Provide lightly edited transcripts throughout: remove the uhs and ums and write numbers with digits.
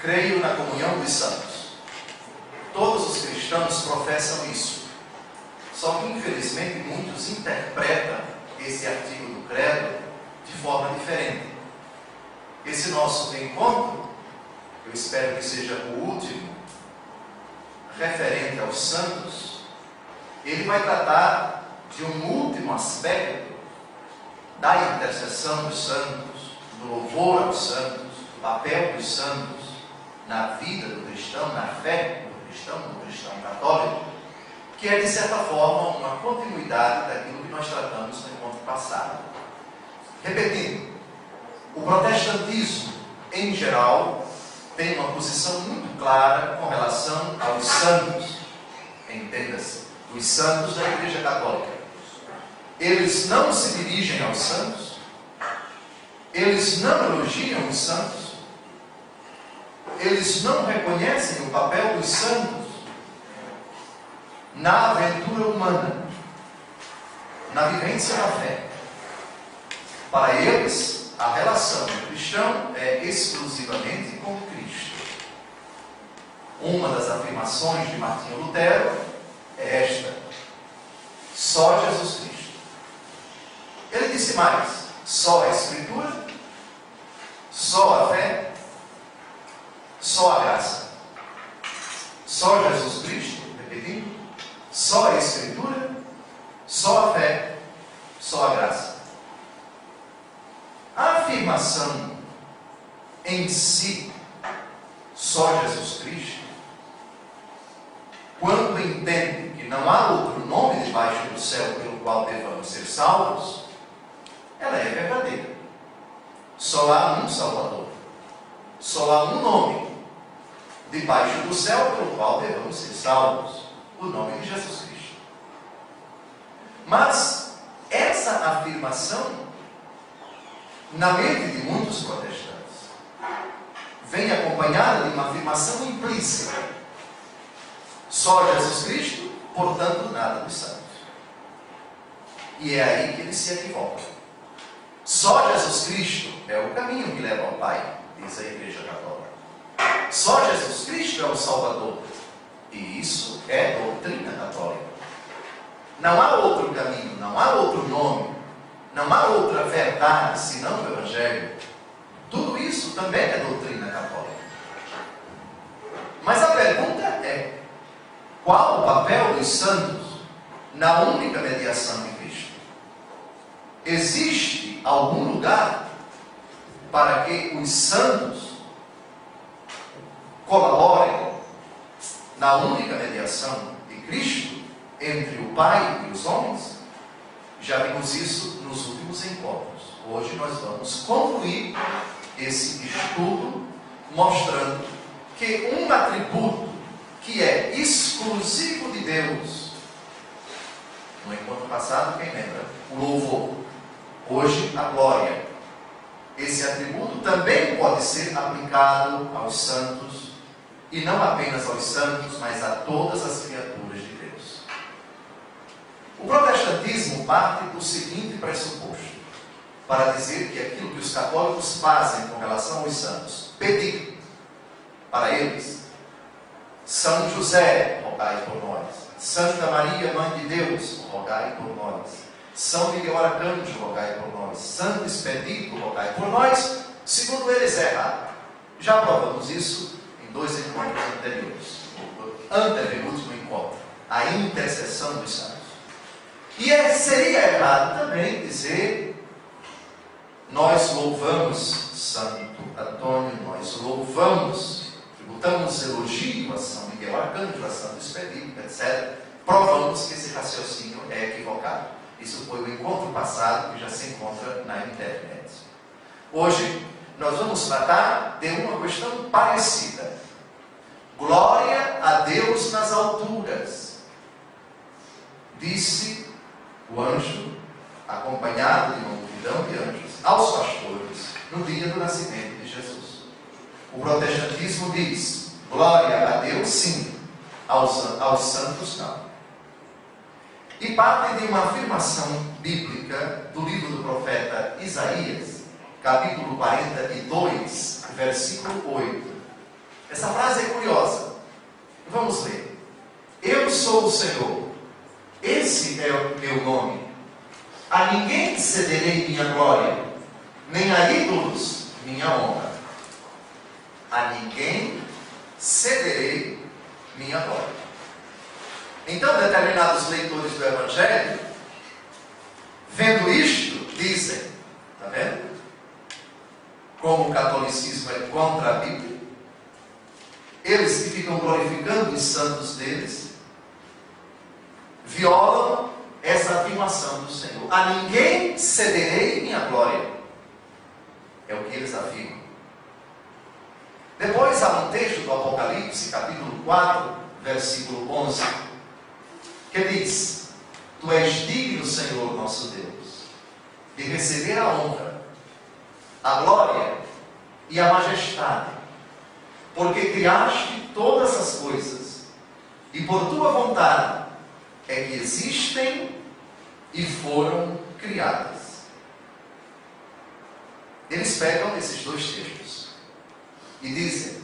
Creio na comunhão dos santos. Todos os cristãos professam isso. Só que, infelizmente, muitos interpretam esse artigo do credo de forma diferente. Esse nosso encontro, eu espero que seja o último, referente aos santos, ele vai tratar de um último aspecto da intercessão dos santos, do louvor aos santos, do papel dos santos na vida do cristão, na fé do cristão católico, que é, de certa forma, uma continuidade daquilo que nós tratamos no encontro passado. Repetindo, o protestantismo, em geral, tem uma posição muito clara com relação aos santos. Entenda-se, os santos da Igreja Católica. Eles não se dirigem aos santos, eles não elogiam os santos, eles não reconhecem o papel dos santos na aventura humana, na vivência da fé. Para eles, a relação do cristão é exclusivamente com Cristo. Uma das afirmações de Martinho Lutero é esta: só Jesus Cristo. Ele disse mais: só a Escritura, só a fé, só a graça. Só Jesus Cristo, repetindo, só a Escritura, só a fé, só a graça. A afirmação em si, só Jesus Cristo, quando entende que não há outro nome debaixo do céu pelo qual devamos ser salvos, ela é verdadeira. Só há um Salvador, só há um nome debaixo do céu pelo qual devamos ser salvos, o nome de Jesus Cristo. Mas essa afirmação, na mente de muitos protestantes, vem acompanhada de uma afirmação implícita: só Jesus Cristo, portanto nada dos santos. E é aí que eles se equivocam. Só Jesus Cristo é o caminho que leva ao Pai, diz a Igreja Católica. Só Jesus Cristo é o Salvador. E isso é doutrina católica. Não há outro caminho, não há outro nome, não há outra verdade senão o Evangelho. Tudo isso também é doutrina católica. Mas a pergunta é: qual o papel dos santos na única mediação de Cristo? Existe algum lugar para que os santos colaborem na única mediação de Cristo entre o Pai e os homens? Já vimos isso nos últimos encontros. Hoje nós vamos concluir esse estudo mostrando que um atributo que é exclusivo de Deus, no encontro passado, quem lembra? O louvor. Hoje, a glória. Esse atributo também pode ser aplicado aos santos, e não apenas aos santos, mas a todas as criaturas de Deus. O protestantismo parte do seguinte pressuposto, para dizer que aquilo que os católicos fazem com relação aos santos, pedir para eles: São José, rogai por nós; Santa Maria, Mãe de Deus, rogai por nós; São Miguel Arcanjo, rogai por nós; Santo Expedito, rogai por nós. Segundo eles, é errado. Já provamos isso em 2 encontros anteriores. O antepenúltimo encontro, a intercessão dos santos. E seria errado também dizer: nós louvamos Santo Antônio, nós louvamos, tributamos elogio a São Miguel Arcanjo, a Santo Expedito, etc. Provamos que esse raciocínio é equivocado. Isso foi o encontro passado, que já se encontra na internet. Hoje nós vamos tratar de uma questão parecida. Glória a Deus nas alturas, disse o anjo, acompanhado de uma multidão de anjos, aos pastores, no dia do nascimento de Jesus. O protestantismo diz: glória a Deus sim, aos santos não. E parte de uma afirmação bíblica do livro do profeta Isaías, capítulo 42, versículo 8. Essa frase é curiosa. Vamos ler. Eu sou o Senhor. Esse é o meu nome. A ninguém cederei minha glória, nem a ídolos minha honra. A ninguém cederei minha glória. Então, determinados leitores do Evangelho, vendo isto, dizem, está vendo? Como o catolicismo é contra a Bíblia, eles que ficam glorificando os santos deles, violam essa afirmação do Senhor. A ninguém cederei minha glória. É o que eles afirmam. Depois há um texto do Apocalipse, capítulo 4, versículo 11, que diz: Tu és digno, Senhor nosso Deus, de receber a honra, a glória e a majestade, porque criaste todas as coisas, e por tua vontade é que existem e foram criadas. Eles pegam esses dois textos e dizem,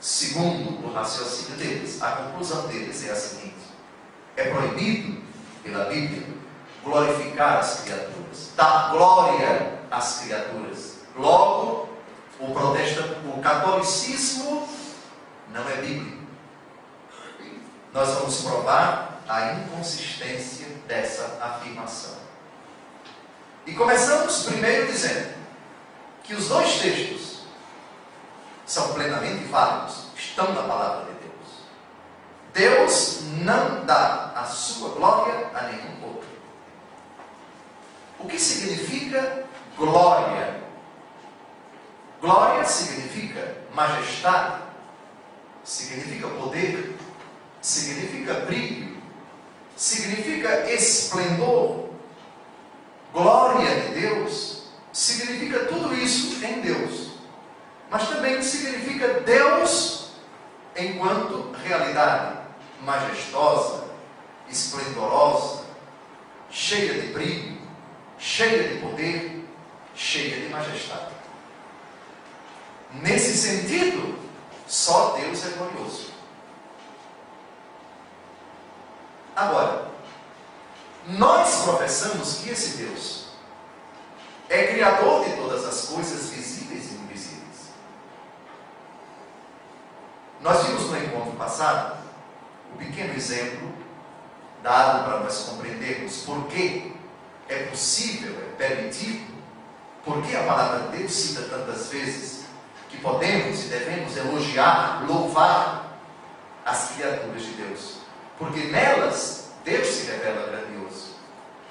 segundo o raciocínio deles, a conclusão deles é a seguinte: é proibido pela Bíblia glorificar as criaturas, dar glória às criaturas. Logo, o catolicismo não é bíblico. Nós vamos provar a inconsistência dessa afirmação. E começamos primeiro dizendo que os dois textos são plenamente válidos, estão na palavra de Deus. Deus não dá a sua glória a nenhum outro. O que significa glória? Glória significa majestade, significa poder, significa brilho, significa esplendor. Glória de Deus significa tudo isso em Deus, mas também significa Deus enquanto realidade majestosa, esplendorosa, cheia de brilho, cheia de poder, cheia de majestade. Nesse sentido, só Deus é glorioso. Agora, nós professamos que esse Deus é criador de todas as coisas visíveis e invisíveis. Nós vimos no encontro passado um pequeno exemplo dado para nós compreendermos por que é possível, é permitido, por que a palavra de Deus cita tantas vezes que podemos e devemos elogiar, louvar as criaturas de Deus. Porque nelas Deus se revela grandioso.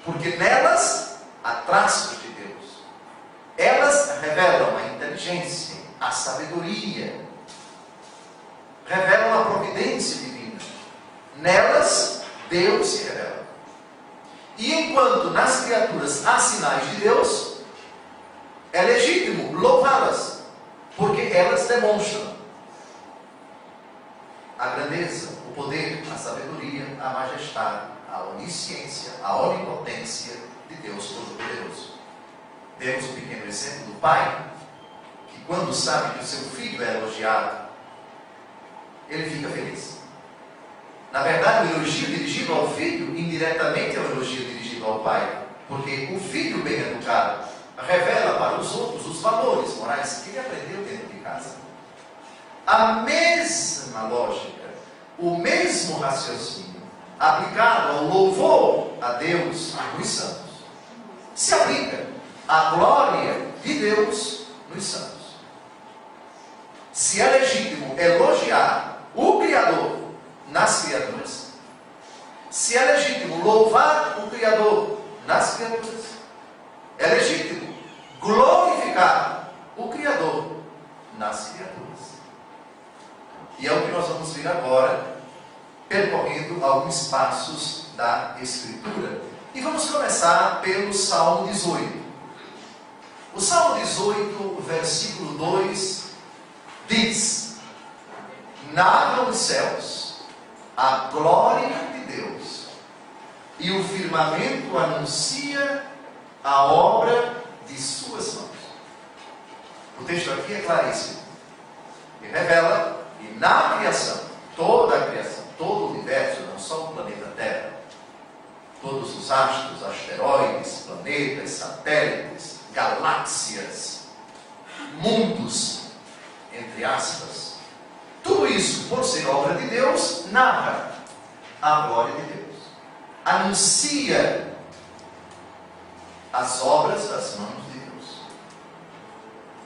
Porque nelas há traços de Deus. Elas revelam a inteligência, a sabedoria, revelam a providência divina. Nelas Deus se revela. E enquanto nas criaturas há sinais de Deus, é legítimo louvá-las, porque elas demonstram a grandeza, o poder, a sabedoria, a majestade, a onisciência, a onipotência de Deus Todo-Poderoso. Temos um pequeno exemplo do pai, que quando sabe que o seu filho é elogiado, ele fica feliz. Na verdade, o elogio dirigido ao filho, indiretamente é o elogio dirigido ao pai, porque o filho bem educado revela para os outros os valores morais que ele aprendeu dentro de casa. A mesma lógica, o mesmo raciocínio aplicado ao louvor a Deus nos santos se aplica à glória de Deus nos santos. Se é legítimo elogiar o Criador nas criaturas, se é legítimo louvar o Criador nas criaturas, é legítimo glorificar o Criador nas criaturas. E é o que nós vamos ver agora, percorrendo alguns passos da Escritura. E vamos começar pelo Salmo 18. O Salmo 18, versículo 2, diz: narram os céus a glória de Deus, e o firmamento anuncia a obra de suas mãos. O texto aqui é claríssimo. Ele revela E na criação, toda a criação, todo o universo, não só o planeta Terra, todos os astros, asteroides, planetas, satélites, galáxias, mundos, entre aspas, tudo isso, por ser obra de Deus, narra a glória de Deus, anuncia as obras das mãos de Deus.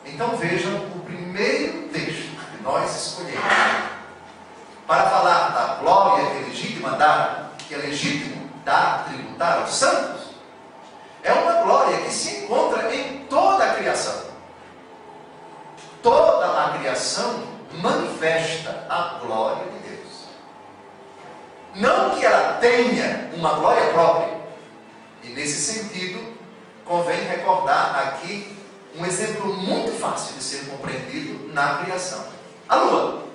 Então vejam o primeiro texto que nós escolhemos para falar da glória que é legítima dar, que é legítimo dar, tributar aos santos. É uma glória que se encontra em toda a criação. Toda a criação manifesta a glória de Deus. Não que ela tenha uma glória própria. E nesse sentido, convém recordar aqui um exemplo muito fácil de ser compreendido na criação. A lua.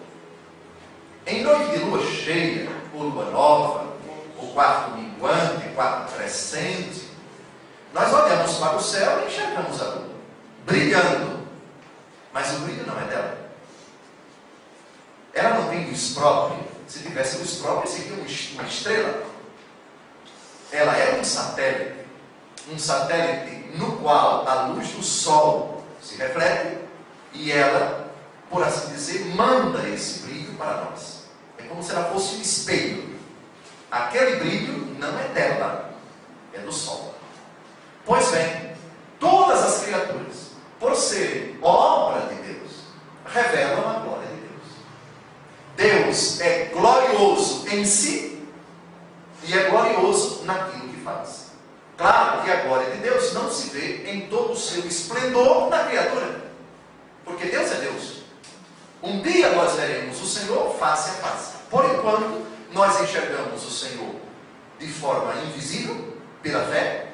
Em noite de lua cheia, ou lua nova, ou quarto minguante, quarto crescente, nós olhamos para o céu e enxergamos a lua brilhando. Mas o brilho não é dela. Ela não tem luz própria. Se tivesse luz própria, seria uma estrela. Ela é um satélite. Um satélite no qual a luz do sol se reflete e ela, por assim dizer, manda esse brilho para nós. É como se ela fosse um espelho. Aquele brilho não é dela, é do sol. Pois bem, todas as criaturas, por serem obra de Deus, revelam a glória de Deus. Deus é glorioso em si e é glorioso naquilo que faz. Claro que a glória de Deus não se vê em todo o seu esplendor na criatura, porque Deus é Deus. Um dia nós veremos o Senhor face a face. Por enquanto, nós enxergamos o Senhor de forma invisível, pela fé,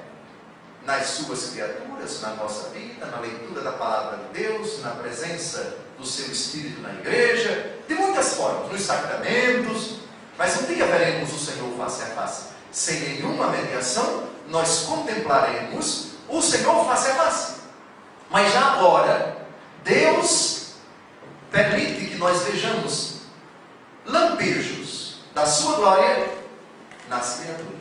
nas suas criaturas, na nossa vida, na leitura da palavra de Deus, na presença do seu Espírito na igreja, de muitas formas, nos sacramentos. Mas um dia veremos o Senhor face a face. Sem nenhuma mediação, nós contemplaremos o Senhor face a face. Mas já agora, Deus permite que nós vejamos lampejos da sua glória nas criaturas.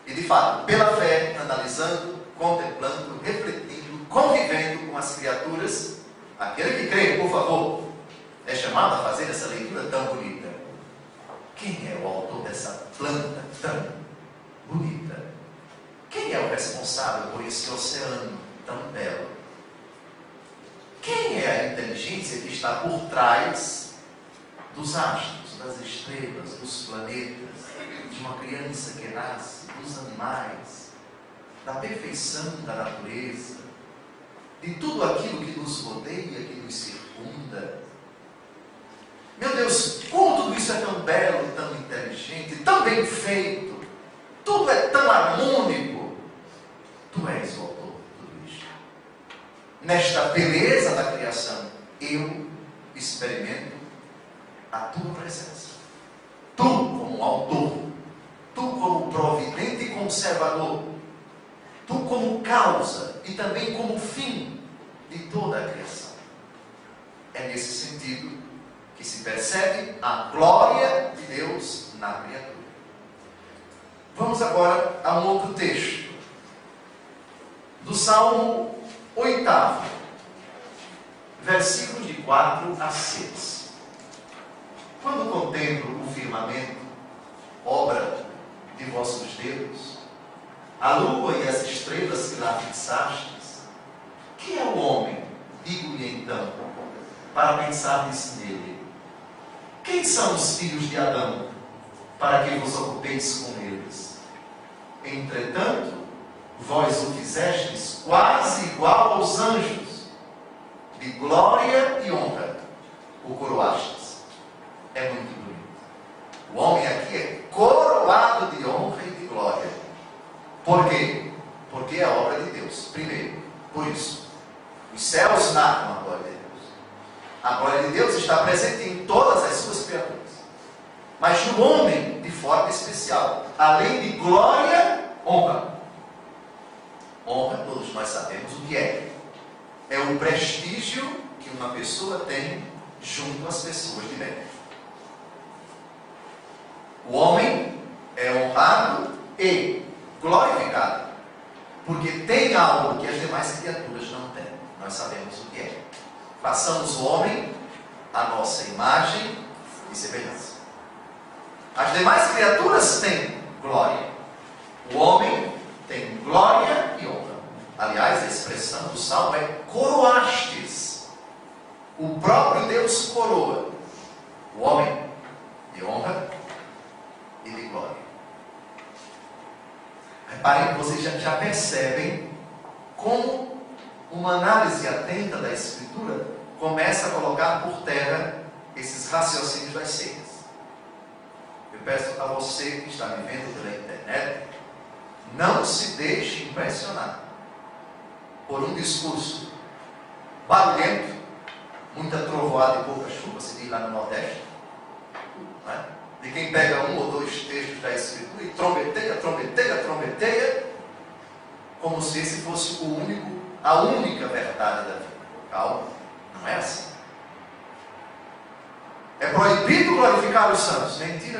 E de fato, pela fé, analisando, contemplando, refletindo, convivendo com as criaturas, aquele que crê, por favor, é chamado a fazer essa leitura tão bonita. Quem é o autor dessa planta tão bonita? Quem é o responsável por esse oceano tão belo? Quem é a inteligência que está por trás dos astros, das estrelas, dos planetas, de uma criança que nasce, dos animais, da perfeição da natureza, de tudo aquilo que nos rodeia, que nos circunda? Meu Deus, como tudo isso é tão belo, tão inteligente, tão bem feito, tudo é tão harmônico. Tu és o autor de tudo isso. Nesta beleza da criação, eu experimento a tua presença. Tu como autor, tu como providente e conservador, tu como causa e também como fim de toda a criação. É nesse sentido que se percebe a glória de Deus na criatura. Vamos agora a um outro texto, do Salmo 8, versículos de 4 a 6. Quando contemplo o firmamento, obra de vossos dedos, a lua e as estrelas que lá fixastes, que é o homem, digo-lhe então, para pensardes nele? Quem são os filhos de Adão, para que vos ocupeis com eles? Entretanto, vós o fizestes quase igual aos anjos, de glória e honra o coroastes. É muito bonito. O homem aqui é coroado de honra e de glória. Por quê? Porque é obra de Deus. Primeiro, por isso, os céus narram a glória de Deus. A glória de Deus está presente em todas as suas criaturas. Mas no homem, de forma especial, além de glória, honra. Honra, todos nós sabemos o que é. É o prestígio que uma pessoa tem junto às pessoas de bem. O homem é honrado e glorificado, porque tem algo que as demais criaturas não têm. Nós sabemos o que é. Façamos o homem a nossa imagem e semelhança. As demais criaturas têm glória. O homem tem glória e honra. Aliás, a expressão do Salmo é coroastes. O próprio Deus coroa o homem de honra e de glória. Reparem que vocês já percebem como uma análise atenta da Escritura começa a colocar por terra esses raciocínios das seitas. Eu peço a você que está me vendo pela internet, não se deixe impressionar por um discurso barulhento, muita trovoada e pouca chuva, se diz lá no Nordeste, não é? De quem pega um ou dois textos da Escritura e trombeteia, como se esse fosse a única verdade da vida. Calma, não é assim. É proibido glorificar os santos. Mentira.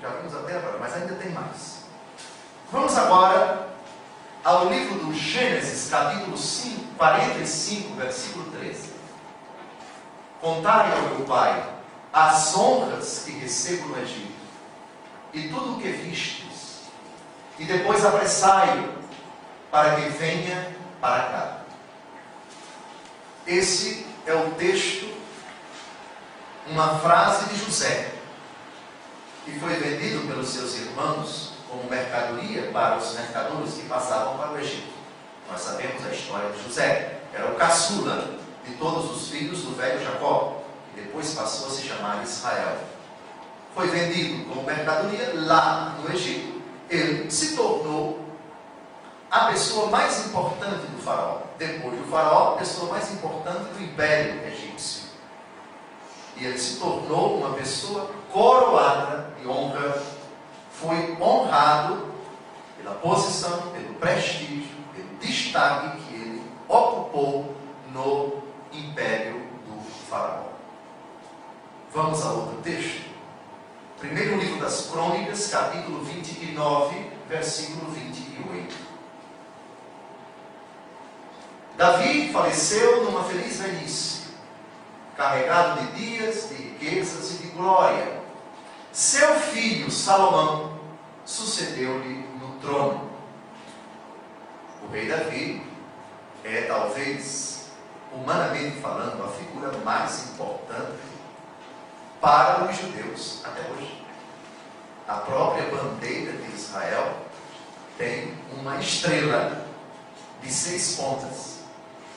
Já vimos até agora, mas ainda tem mais. Vamos agora ao livro do Gênesis, capítulo 45, versículo 13. Contai ao meu pai as honras que recebo no Egito, e tudo o que vistes, e depois apressai-o, para que venha para cá. Esse é o texto, uma frase de José, que foi vendido pelos seus irmãos como mercadoria para os mercadores que passavam para o Egito. Nós sabemos a história de José. Era o caçula de todos os filhos do velho Jacó, que depois passou a se chamar Israel. Foi vendido como mercadoria lá no Egito. Ele se tornou a pessoa mais importante do faraó. Depois do faraó, a pessoa mais importante do império egípcio. E ele se tornou uma pessoa coroada de honra. Foi honrado pela posição, pelo prestígio, pelo destaque que ele ocupou no império do faraó. Vamos a outro texto. Primeiro livro das Crônicas, capítulo 29, versículo 28. Davi faleceu numa feliz velhice, carregado de dias, de riquezas e de glória. Seu filho Salomão sucedeu-lhe no trono. O rei Davi é talvez, humanamente falando, a figura mais importante para os judeus até hoje. A própria bandeira de Israel tem uma estrela de 6 pontas,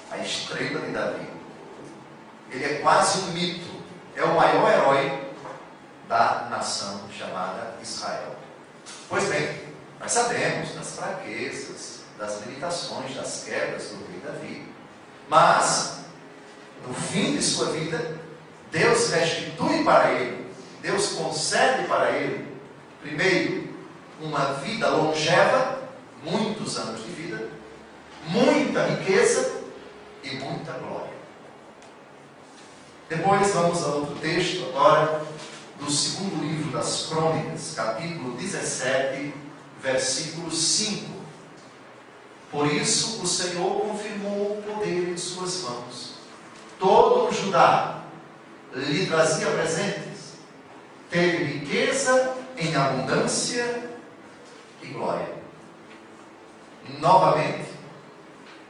a estrela de Davi. Ele é quase um mito, é o maior herói da nação chamada Israel. Pois bem, nós sabemos das fraquezas, das limitações, das quebras do rei Davi, mas no fim de sua vida, Deus restitui para ele, Deus concede para ele, primeiro, uma vida longeva, muitos anos de vida, muita riqueza e muita glória. Depois vamos a outro texto, agora, do segundo livro das Crônicas, capítulo 17, versículo 5. Por isso o Senhor confirmou o poder em suas mãos. Todo o Judá lhe trazia presentes, teve riqueza em abundância e glória. Novamente,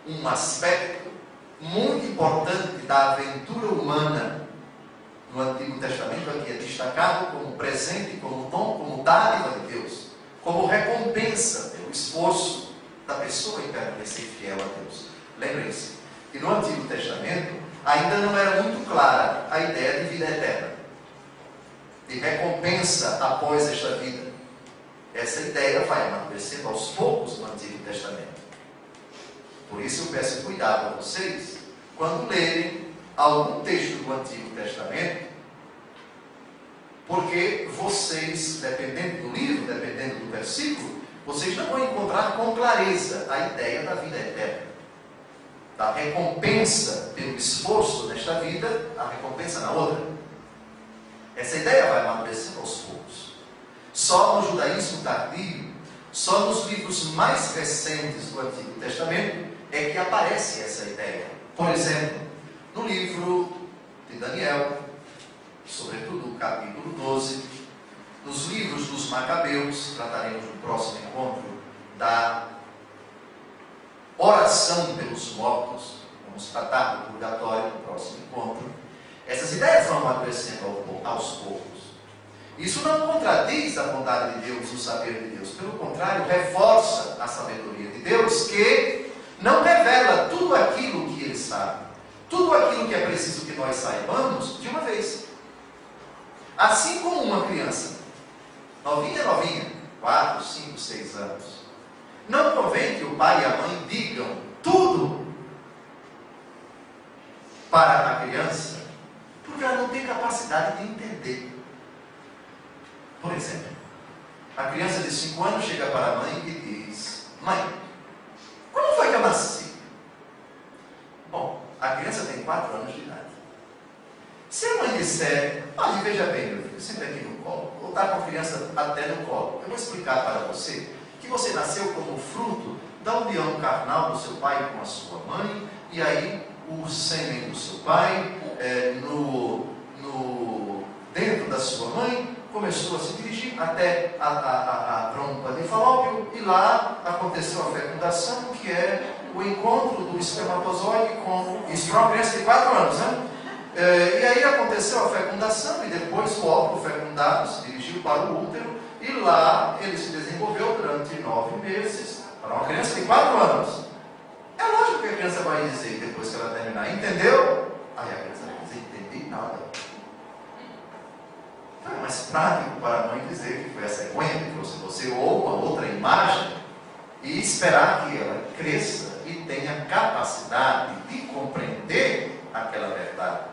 um aspecto muito importante da aventura humana no Antigo Testamento aqui é destacado como presente, como dom, como dádiva de Deus, como recompensa pelo esforço da pessoa em permanecer fiel a Deus. Lembrem-se que no Antigo Testamento ainda não era muito clara a ideia de vida eterna, de recompensa após esta vida. Essa ideia vai amadurecendo aos poucos no Antigo Testamento. Por isso eu peço cuidado a vocês quando lerem algum texto do Antigo Testamento, porque vocês, dependendo do livro, dependendo do versículo, vocês não vão encontrar com clareza a ideia da vida eterna. da recompensa pelo esforço nesta vida, a recompensa na outra. Essa ideia vai amadurecendo aos poucos. Só no judaísmo tardio, só nos livros mais recentes do Antigo Testamento, é que aparece essa ideia. Por exemplo, no livro de Daniel, sobretudo o capítulo 12, nos livros dos Macabeus, trataremos no próximo encontro da oração pelos mortos, vamos tratar do purgatório no próximo encontro. Essas ideias vão amadurecendo aos poucos. Isso não contradiz a vontade de Deus, o saber de Deus. Pelo contrário, reforça a sabedoria de Deus, que não revela tudo aquilo que Ele sabe, tudo aquilo que é preciso que nós saibamos de uma vez. Assim como uma criança, novinha, 4, 5, 6 anos, não convém que o pai e a mãe digam tudo para a criança, porque ela não tem capacidade de entender. Por exemplo, a criança de 5 anos chega para a mãe e diz: mãe, como foi que eu nasci? Bom, a criança tem 4 anos de idade. Se a mãe disser: olha, veja bem, meu filho, senta aqui no colo, ou está com a criança até no colo, eu vou explicar para você que você nasceu como fruto da união carnal do seu pai com a sua mãe, e aí o sêmen do seu pai, dentro da sua mãe, começou a se dirigir até a trompa de Falópio, e lá aconteceu a fecundação, que é o encontro do espermatozoide com... Isso para uma criança de 4 anos, né? E aí aconteceu a fecundação, e depois o óvulo fecundado se dirigiu para o útero, e lá ele se desenvolveu durante 9 meses, para uma criança de 4 anos. É lógico que a criança vai dizer, depois que ela terminar, entendeu? Aí a criança vai dizer, entendi nada. Então é mais prático para a mãe dizer que foi a cegonha que trouxe você, ou uma outra imagem, e esperar que ela cresça e tenha capacidade de compreender aquela verdade.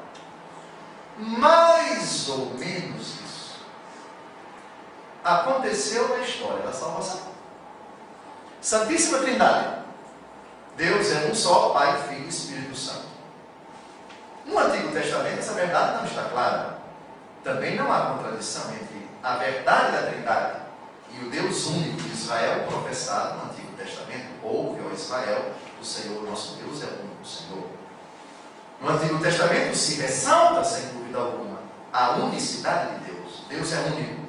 Mais ou menos isso aconteceu na história da salvação. Santíssima Trindade. Deus é um só, Pai, Filho e Espírito Santo. No Antigo Testamento essa verdade não está clara. Também não há contradição entre a verdade da Trindade e o Deus único de Israel professado no Antigo Testamento. Ouve, ó Israel, o Senhor nosso Deus é o único Senhor. No Antigo Testamento se ressalta, sem dúvida alguma, a unicidade de Deus. Deus é único.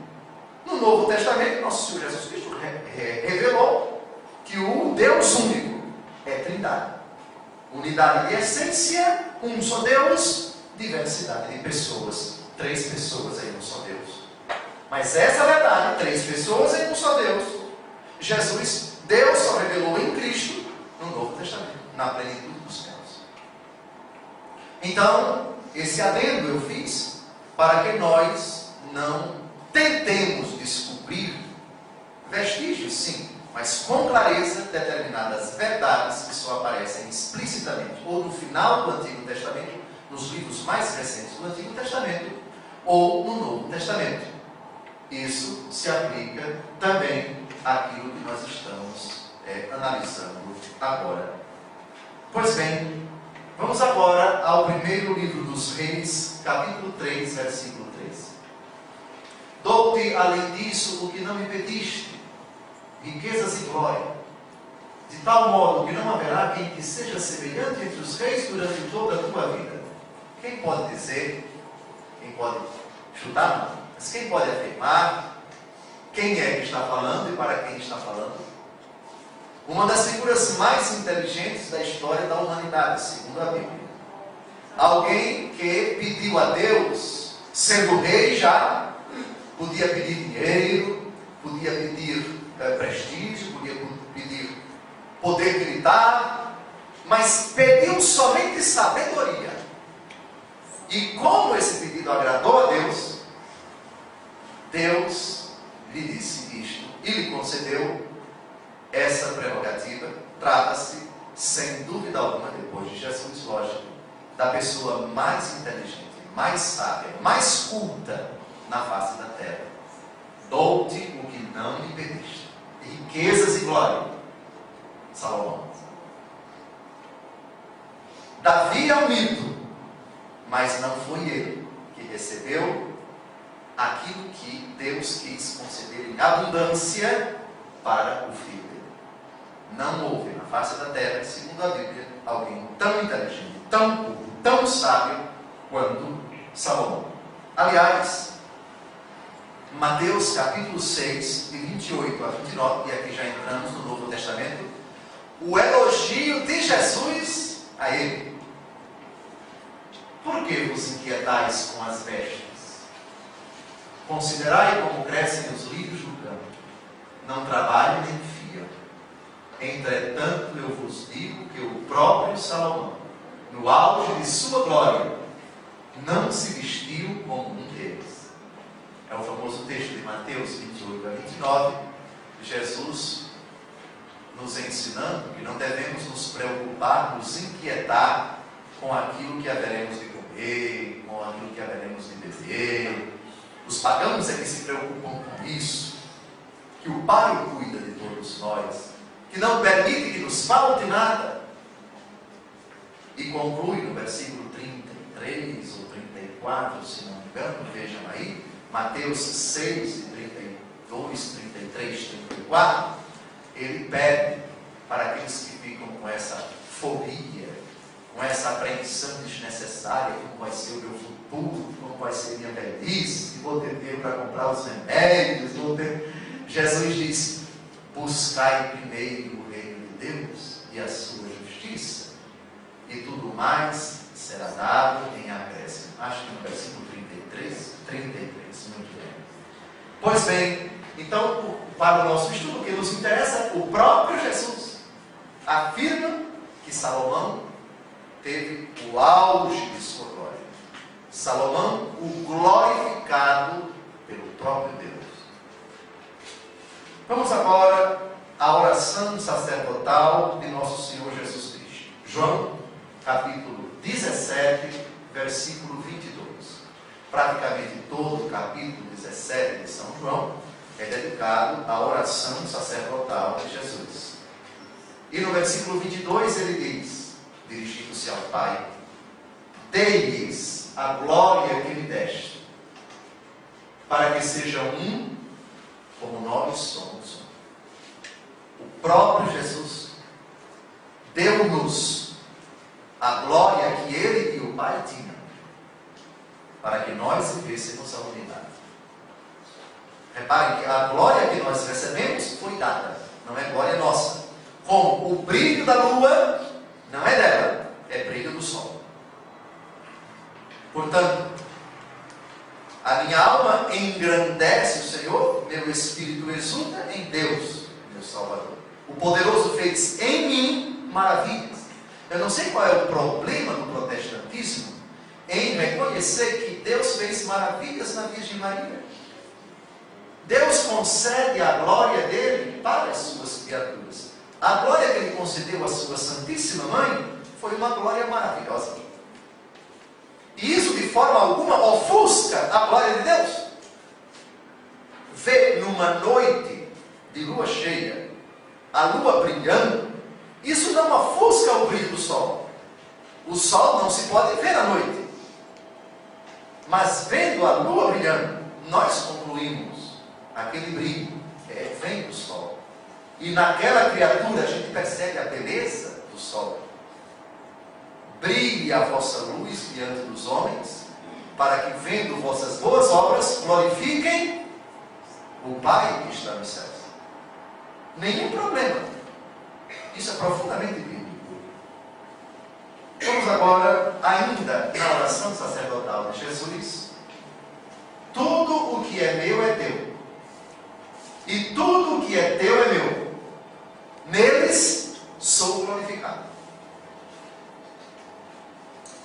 No Novo Testamento, nosso Senhor Jesus Cristo revelou que o Deus único é Trindade. Unidade de essência, um só Deus, diversidade de pessoas. 3 pessoas em um só Deus. Mas essa verdade, 3 pessoas em um só Deus, Deus só revelou em Cristo no Novo Testamento, na plenitude dos tempos. Então, esse adendo eu fiz para que nós não tentemos descobrir vestígios, sim, mas com clareza determinadas verdades que só aparecem explicitamente ou no final do Antigo Testamento, nos livros mais recentes do Antigo Testamento, ou no Novo Testamento. Isso se aplica também àquilo que nós estamos analisando agora. Pois bem, vamos agora ao primeiro livro dos Reis, capítulo 3, versículo 3. Dou-te, além disso, o que não me pediste, riquezas e glória, de tal modo que não haverá quem te seja semelhante entre os reis durante toda a tua vida. Quem pode dizer, quem pode chutar, mas quem pode afirmar quem é que está falando e para quem está falando? Uma das figuras mais inteligentes da história da humanidade, segundo a Bíblia. Alguém que pediu a Deus, sendo rei já, podia pedir dinheiro, podia pedir prestígio, podia pedir poder militar, mas pediu somente sabedoria. E como esse pedido agradou a Deus, Deus lhe disse isto e lhe concedeu essa prerrogativa. Trata-se, sem dúvida alguma, depois de Jesus, lógico, da pessoa mais inteligente, mais sábia, mais culta na face da terra. Dou-te o que não me pediste, riquezas e glória. Salomão. Davi é um mito, mas não foi ele que recebeu aquilo que Deus quis conceder em abundância para o filho dele. Não houve na face da terra, segundo a Bíblia, alguém tão inteligente, tão culto, tão sábio quanto Salomão. Aliás, Mateus capítulo 6, de 28 a 29, e aqui já entramos no Novo Testamento, o elogio de Jesus a ele. Por que vos inquietais com as vestes? Considerai como crescem os lírios do campo. Não trabalham nem fiam. Entretanto, eu vos digo que o próprio Salomão, no auge de sua glória, não se vestiu como um deles. É o famoso texto de Mateus 28 a 29, Jesus nos ensinando que não devemos nos preocupar, nos inquietar com aquilo que haveremos de comer, com aquilo que haveremos de beber. Os pagãos é que se preocupam com isso, que o Pai cuida de todos nós, que não permite que nos falte nada. E conclui no versículo 33 ou 34, se não me engano, vejam aí, Mateus 6, 32, 33, 34, ele pede para aqueles que ficam com essa fobia, com essa apreensão desnecessária, como vai ser o meu futuro, como vai ser minha velhice, se vou ter dinheiro para comprar os remédios, Jesus diz: buscai primeiro o reino de Deus e a sua justiça, e tudo mais será dado em acréscimo. Acho que no versículo 33, muito bem. Pois bem, então, para o nosso estudo, o que nos interessa, o próprio Jesus afirma que Salomão teve o auge de sua glória. Salomão, o glorificado pelo próprio Deus. Vamos agora à oração sacerdotal de nosso Senhor Jesus Cristo. João, capítulo 17, versículo 22. Praticamente todo o capítulo 17 de São João é dedicado à oração sacerdotal de Jesus. E no versículo 22 ele diz, dirigindo-se ao Pai: dei-lhes a glória que me deste, para que sejam um como nós somos um. O próprio Jesus deu-nos a glória que ele e o Pai tinham, para que nós vivêssemos a unidade. Reparem que a glória que nós recebemos foi dada, não é glória nossa. Como o brilho da lua não é dela, é brilho do sol. Portanto, a minha alma engrandece o Senhor, meu espírito exulta em Deus, meu Salvador. O poderoso fez em mim maravilhas. Eu não sei qual é o problema do protestantismo em reconhecer que Deus fez maravilhas na Virgem Maria. Deus concede a glória dele para as suas criaturas. A glória que ele concedeu à sua Santíssima Mãe foi uma glória maravilhosa. E isso de forma alguma ofusca a glória de Deus. Ver numa noite de lua cheia a lua brilhando, isso não ofusca o brilho do sol. O sol não se pode ver à noite. Mas vendo a lua brilhando, nós concluímos aquele brilho vem do sol. E naquela criatura a gente percebe a beleza do sol. Brilhe a vossa luz diante dos homens, para que, vendo vossas boas obras, glorifiquem o Pai que está nos céus. Nenhum problema. Isso é profundamente bíblico. Vamos agora, ainda na oração sacerdotal de Jesus. Tudo o que é meu é teu, e tudo o que é teu é meu. Neles sou glorificado.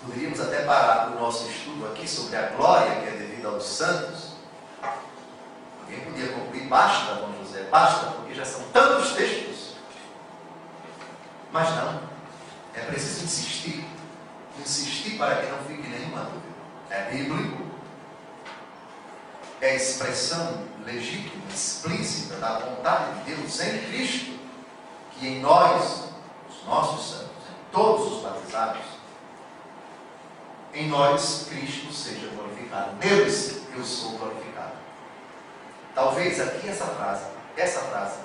Poderíamos até parar o nosso estudo aqui sobre a glória que é devida aos santos. Alguém podia concluir: basta, Dom José, basta, porque já são tantos textos. Mas não, é preciso insistir. Insistir para que não fique nenhuma dúvida. É bíblico, é expressão legítima, explícita da vontade de Deus em Cristo, que em nós, os nossos santos, em todos os batizados, em nós Cristo seja glorificado. Neles eu sou glorificado. Talvez aqui essa frase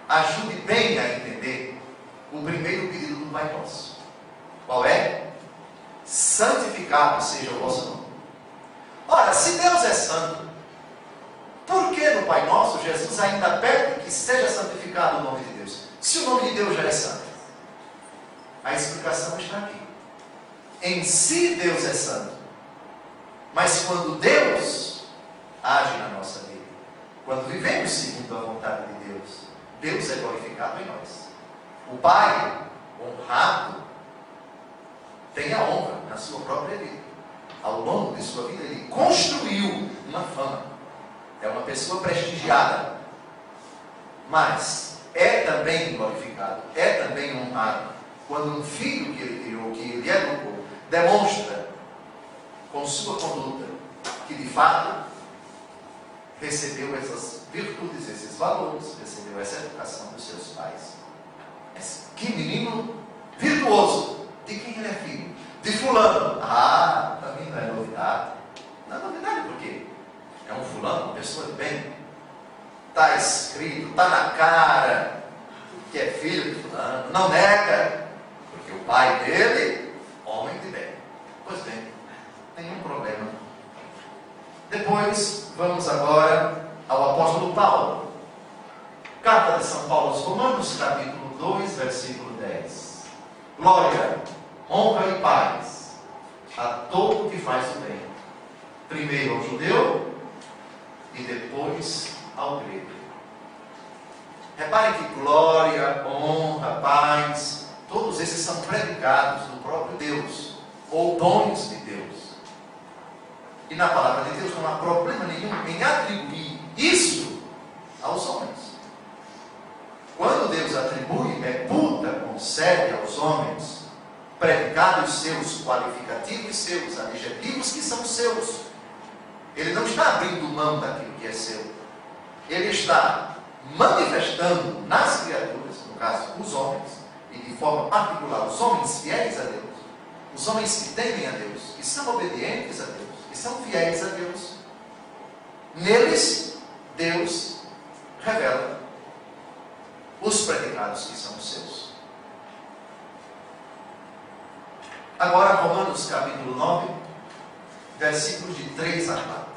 ajude bem a entender o primeiro pedido do Pai Nosso. Qual é? Santificado seja o vosso nome. Ora, se Deus é santo, por que no Pai Nosso Jesus ainda pede que seja santificado o nome de Deus? Se o nome de Deus já é santo. A explicação está aqui. Em si Deus é santo. Mas quando Deus age na nossa vida, quando vivemos segundo a vontade de Deus, Deus é glorificado em nós. O Pai, honrado, tem a honra na sua própria vida. Ao longo de sua vida, ele construiu uma fama. É uma pessoa prestigiada. Mas é também glorificado, é também honrado, quando um filho que ele criou, que ele educou, demonstra com sua conduta que de fato recebeu essas virtudes, esses valores, recebeu essa educação dos seus pais. Que menino virtuoso! De quem ele é filho? De fulano. Ah, para mim não é novidade. Não é novidade por quê? É um fulano, uma pessoa de bem. Está escrito, está na cara que é filho de fulano. Não nega, porque o pai dele, homem de bem. Pois bem, nenhum problema. Depois, vamos agora ao apóstolo Paulo. Carta de São Paulo aos Romanos, capítulo 2, versículo 10. Glória, honra e paz a todo que faz o bem. Primeiro ao judeu e depois ao grego. Repare que glória, honra, paz, todos esses são predicados do próprio Deus, ou dons de Deus. E na palavra de Deus não há problema nenhum em atribuir isso aos homens. Quando Deus atribui, reputa, concede aos homens predicados seus, qualificativos seus, adjetivos que são seus. Ele não está abrindo mão daquilo que é seu. Ele está manifestando nas criaturas, no caso, os homens, e de forma particular, os homens fiéis a Deus, os homens que temem a Deus, que são obedientes a Deus, que são fiéis a Deus. Neles, Deus revela os predicados que são seus. Agora, Romanos capítulo 9, versículos de 3 a 4.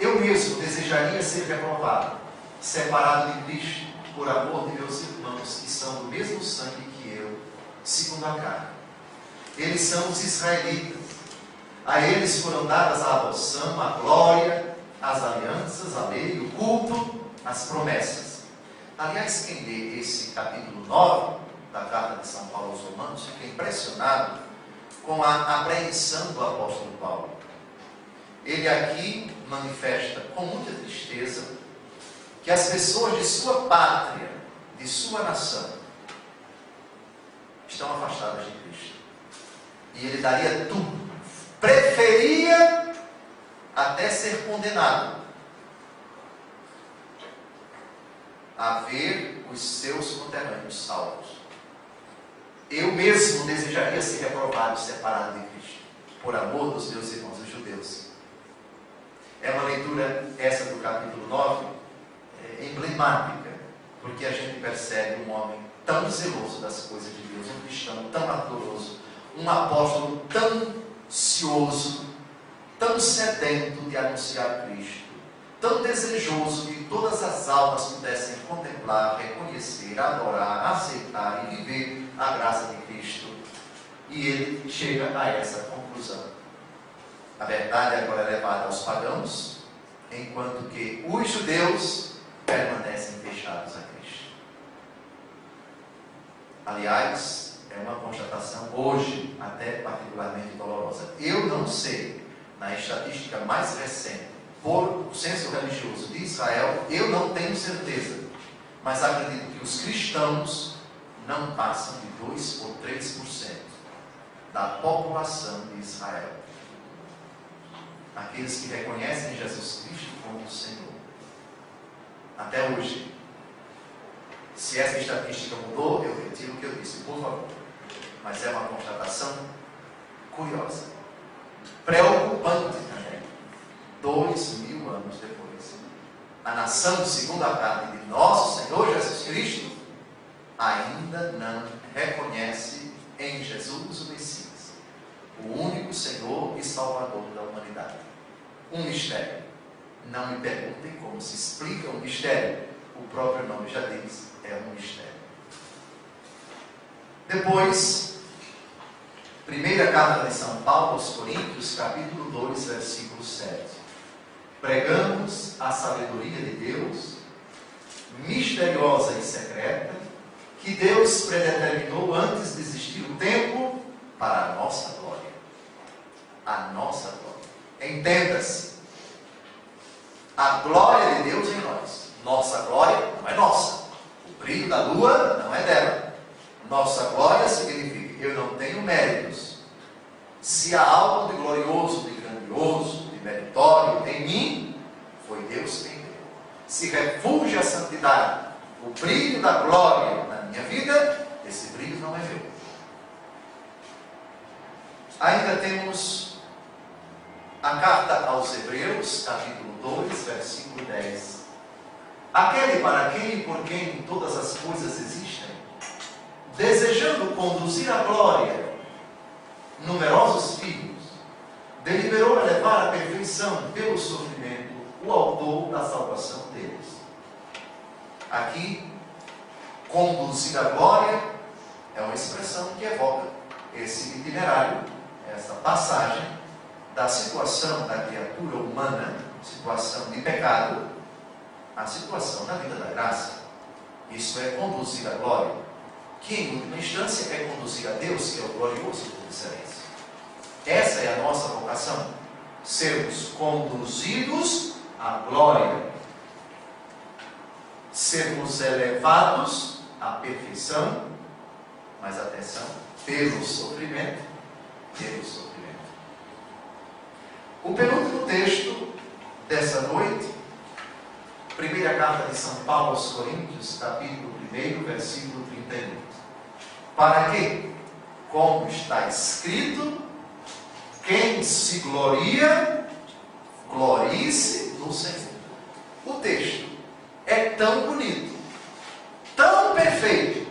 Eu mesmo desejaria ser reprovado, separado de Cristo, por amor de meus irmãos, que são do mesmo sangue que eu, segundo a carne. Eles são os israelitas. A eles foram dadas a adoção, a glória, as alianças, a lei, o culto, as promessas. Aliás, quem lê esse capítulo 9 da carta de São Paulo aos Romanos fica impressionado com a apreensão do apóstolo Paulo. Ele aqui manifesta com muita tristeza que as pessoas de sua pátria, de sua nação, estão afastadas de Cristo. E ele daria tudo, preferia até ser condenado a ver os seus conterrâneos salvos. Eu mesmo desejaria ser reprovado e separado de Cristo, por amor dos meus irmãos, os judeus. É uma leitura, essa do capítulo 9, emblemática, porque a gente percebe um homem tão zeloso das coisas de Deus, um cristão tão ardoroso, um apóstolo tão ansioso, tão sedento de anunciar Cristo, tão desejoso que todas as almas pudessem contemplar, reconhecer, adorar, aceitar e viver a graça de Cristo. E ele chega a essa conclusão. A verdade agora é levada aos pagãos, enquanto que os judeus permanecem fechados a Cristo. Aliás, é uma constatação hoje até particularmente dolorosa. Eu não sei, na estatística mais recente, por censo religioso de Israel, eu não tenho certeza, mas acredito que os cristãos não passam de 2 ou 3% da população de Israel. Aqueles que reconhecem Jesus Cristo como o Senhor. Até hoje. Se essa estatística mudou, eu retiro o que eu disse, por favor. mas é uma constatação curiosa, preocupante também. 2000 anos depois, a nação segundo a carne de nosso Senhor Jesus Cristo ainda não reconhece em Jesus o Messias, o único Senhor e Salvador da humanidade. Um mistério. Não me perguntem como se explica um mistério. O próprio nome já diz, é um mistério. Depois, primeira carta de São Paulo aos Coríntios, capítulo 2, versículo 7. Pregamos a sabedoria de Deus, misteriosa e secreta, que Deus predeterminou antes de existir o tempo para a nossa glória. A nossa glória. Entenda-se. A glória de Deus em nós. Nossa glória não é nossa. O brilho da lua não é dela. Nossa glória significa, eu não tenho méritos. Se há algo de glorioso, de grandioso, de meritório em mim, foi Deus quem deu. Se refúgio a santidade, o brilho da glória na minha vida, esse brilho não é meu. Ainda temos a carta aos Hebreus, capítulo 2, versículo 10. Aquele para quem e por quem todas as coisas existem, desejando conduzir a glória numerosos filhos, deliberou elevar à perfeição pelo sofrimento o autor da salvação deles. Aqui, conduzir a glória é uma expressão que evoca esse itinerário, essa passagem da situação da criatura humana, situação de pecado, à situação da vida da graça. Isso é conduzir a glória, que em última instância é conduzir a Deus, que é o glorioso por excelência. Essa é a nossa vocação, sermos conduzidos à glória, sermos elevados à perfeição, mas atenção, pelo sofrimento, pelo sofrimento. O penúltimo texto dessa noite, primeira carta de São Paulo aos Coríntios, capítulo 1, versículo 31. Para que, como está escrito, quem se gloria, glorie-se no Senhor. O texto é tão bonito, tão perfeito,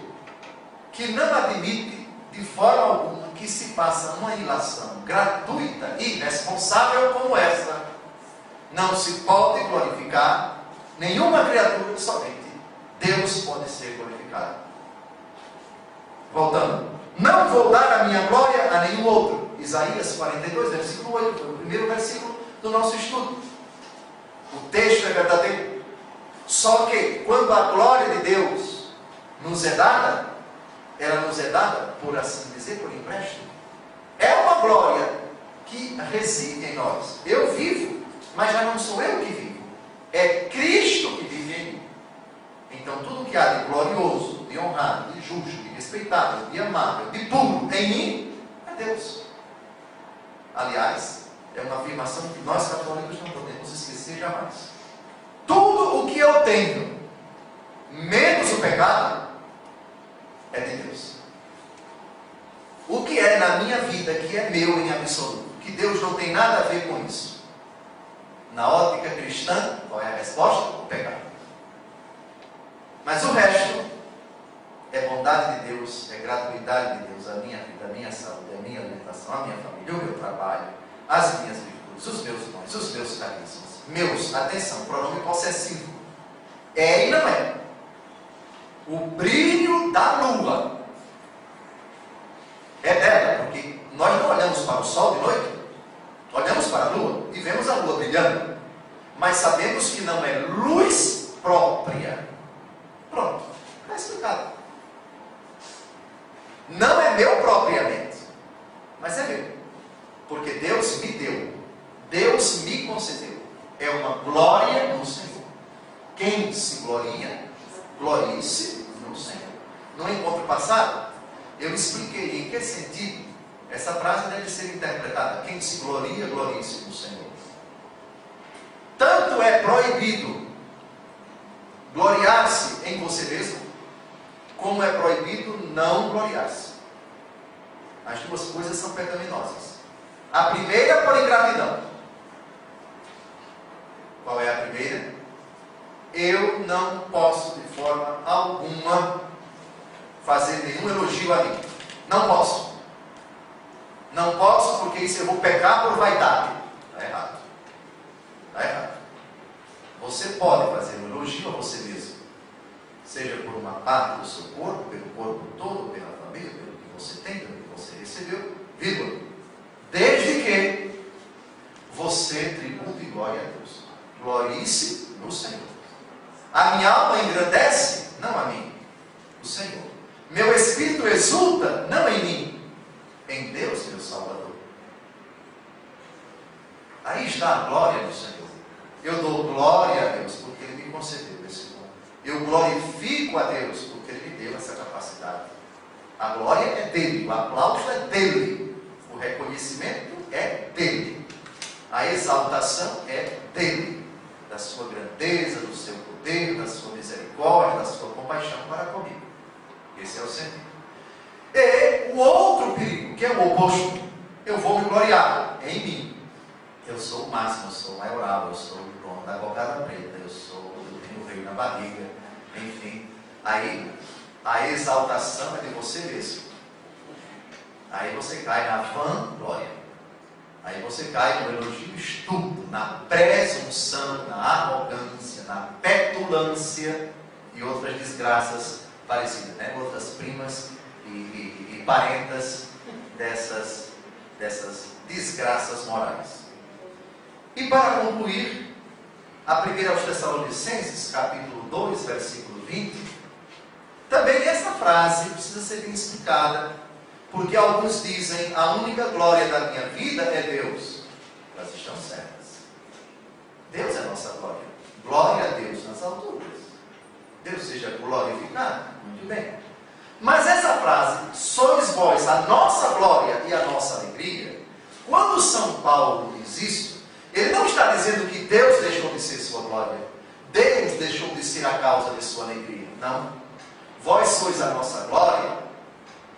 que não admite de forma alguma que se faça uma ilação gratuita e irresponsável como essa. Não se pode glorificar nenhuma criatura, somente Deus pode ser glorificado. Voltando, não vou dar a minha glória a nenhum outro. Isaías 42, versículo 8, foi o primeiro versículo do nosso estudo. O texto é verdadeiro. Só que quando a glória de Deus nos é dada, ela nos é dada, por assim dizer, por empréstimo. É uma glória que reside em nós. Eu vivo, mas já não sou eu que vivo. É Cristo que vive em mim. Então tudo que há de glorioso, de honrado, de justo, de respeitável, de amável, de puro em mim, é Deus. Aliás, é uma afirmação que nós católicos não podemos esquecer jamais. Tudo o que eu tenho, menos o pecado, é de Deus. O que é na minha vida que é meu em absoluto, que Deus não tem nada a ver com isso? Na ótica cristã, qual é a resposta? O pecado. Mas o resto é bondade de Deus, é gratuidade de Deus, a minha vida, a minha saúde, a minha alimentação, a minha família, o meu trabalho, as minhas virtudes, os meus dons, os meus carismas. Meus, atenção, pronome possessivo. É e não é. O brilho da lua é dela, porque nós não olhamos para o sol de noite, olhamos para a lua e vemos a lua brilhando, mas sabemos que não é luz própria. Pronto, está explicado. Não é meu propriamente, mas é meu, porque Deus me deu, Deus me concedeu. É uma glória no Senhor. Quem se gloria, glorie-se no Senhor. No encontro passado, eu expliquei em que sentido essa frase deve ser interpretada. Quem se gloria, glorie-se no Senhor. Tanto é proibido gloriar-se em você mesmo, como é proibido não gloriar-se. As duas coisas são pecaminosas. A primeira por ingratidão. Qual é a primeira? Eu não posso de forma alguma fazer nenhum elogio a mim. Não posso. Não posso porque isso eu vou pecar por vaidade. Está errado. Está errado. Você pode fazer um elogio a você mesmo. Seja por uma parte do seu corpo, pelo corpo todo, pela família, pelo que você tem, pelo que você recebeu, vírgula. Desde que você tribute glória a Deus. Glorie-se no Senhor. A minha alma engrandece, não a mim, o Senhor. Meu espírito exulta, não em mim, em Deus, meu Salvador. Aí está a glória do Senhor. Eu dou glória a Deus porque Ele me concedeu esse dom. Eu glorifico a Deus porque Ele me deu essa capacidade. A glória é dele, o aplauso é dele, o reconhecimento é dele, a exaltação é dele, da sua grandeza, do seu poder, da sua misericórdia, da sua compaixão para comigo. Esse é o sentido. E o outro perigo, que é o oposto, eu vou me gloriar em mim. Eu sou o máximo, eu sou o maioral, eu sou o dono da cocada preta, eu tenho o rei na barriga, enfim. Aí a exaltação é de você mesmo. Aí você cai na vanglória. Aí você cai no elogio estúpido, na presunção, na arrogância, na petulância e outras desgraças parecidas, né? Outras primas e parentas dessas desgraças morais. E para concluir, a 1 aos Tessalonicenses, capítulo 2, versículo 20, também essa frase precisa ser bem explicada, porque alguns dizem, a única glória da minha vida é Deus. Elas estão certas. Deus é a nossa glória. Glória a Deus nas alturas. Deus seja glorificado. Muito bem. Mas essa frase, sois vós a nossa glória e a nossa alegria, quando São Paulo diz isso, ele não está dizendo que Deus deixou de ser sua glória. Deus deixou de ser a causa de sua alegria. Não. Vós sois a nossa glória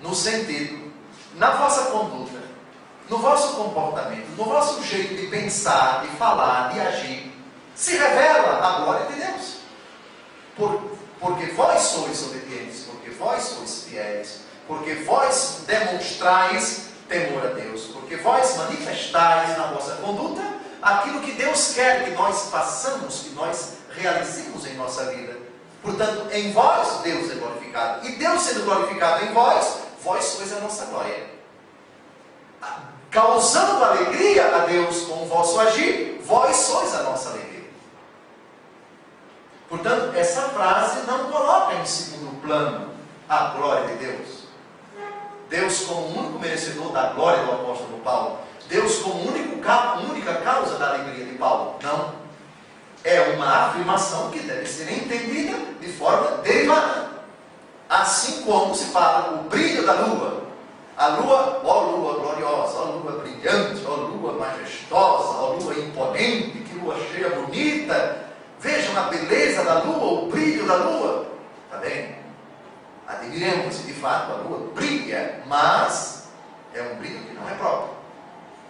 no sentido, na vossa conduta, no vosso comportamento, no vosso jeito de pensar, de falar, de agir, se revela a glória de Deus. Porque vós sois obedientes, porque vós sois fiéis, porque vós demonstrais temor a Deus, porque vós manifestais na vossa conduta aquilo que Deus quer que nós façamos, que nós realizemos em nossa vida. Portanto, em vós Deus é glorificado. E Deus sendo glorificado em vós, vós sois a nossa glória. Causando alegria a Deus com o vosso agir, vós sois a nossa alegria. Portanto, essa frase não coloca em segundo plano a glória de Deus. Deus como único merecedor da glória do apóstolo Paulo. Deus como única causa da alegria de Paulo. Não. É uma afirmação que deve ser entendida de forma derivada. Assim como se fala o brilho da lua. A lua, ó lua gloriosa, ó lua brilhante, ó lua majestosa, ó lua imponente, que lua cheia bonita. Vejam a beleza da lua, o brilho da lua. Está bem? Admiremos se de fato a lua brilha, mas é um brilho que não é próprio.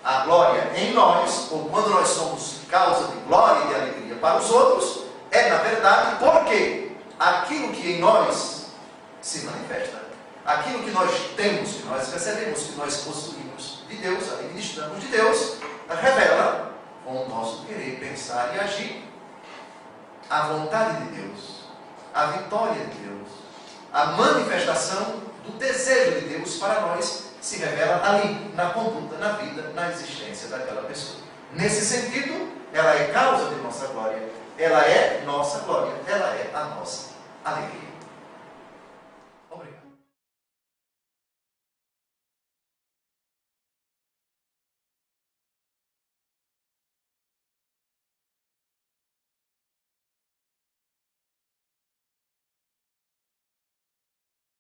A glória em nós, ou quando nós somos causa de glória e de alegria para os outros, é na verdade porque aquilo que em nós se manifesta, aquilo que nós temos, que nós recebemos, que nós possuímos de Deus, administramos de Deus, revela com o nosso querer, pensar e agir a vontade de Deus, a vitória de Deus, a manifestação do desejo de Deus para nós se revela ali, na conduta, na vida, na existência daquela pessoa. Nesse sentido, ela é causa de nossa glória, ela é nossa glória, ela é a nossa alegria.